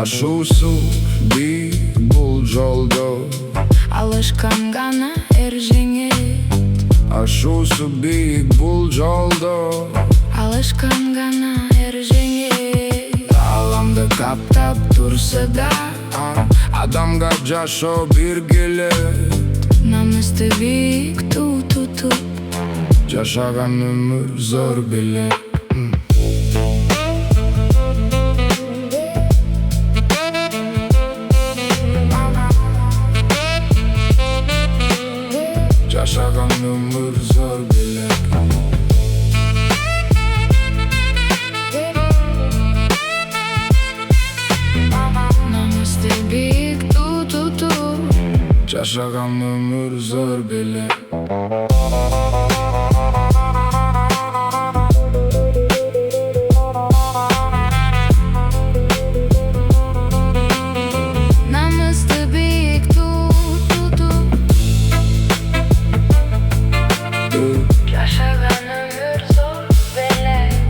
ашуусу бийик бул жолдо, алышкан гана жеңет. ашуусу бийик бул жолдо, Алышкан гана жеңет. Ааламды каптап турса да, адамга жашоо бергилет. Намысты бийик тутуп, Жашаган өмүр зор белек. Жашаган өмүр зор белек. намысты бийик тутуп, Жашаган өмүр зор белек. намысты бийик тутуп, жашаган өмүр зор белек.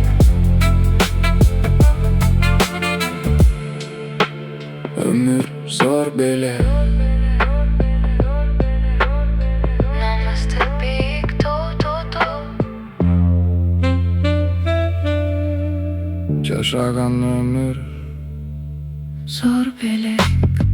Өмүр зор белек. Намысты бийик тутуп, Жашаган өмүр зор белек.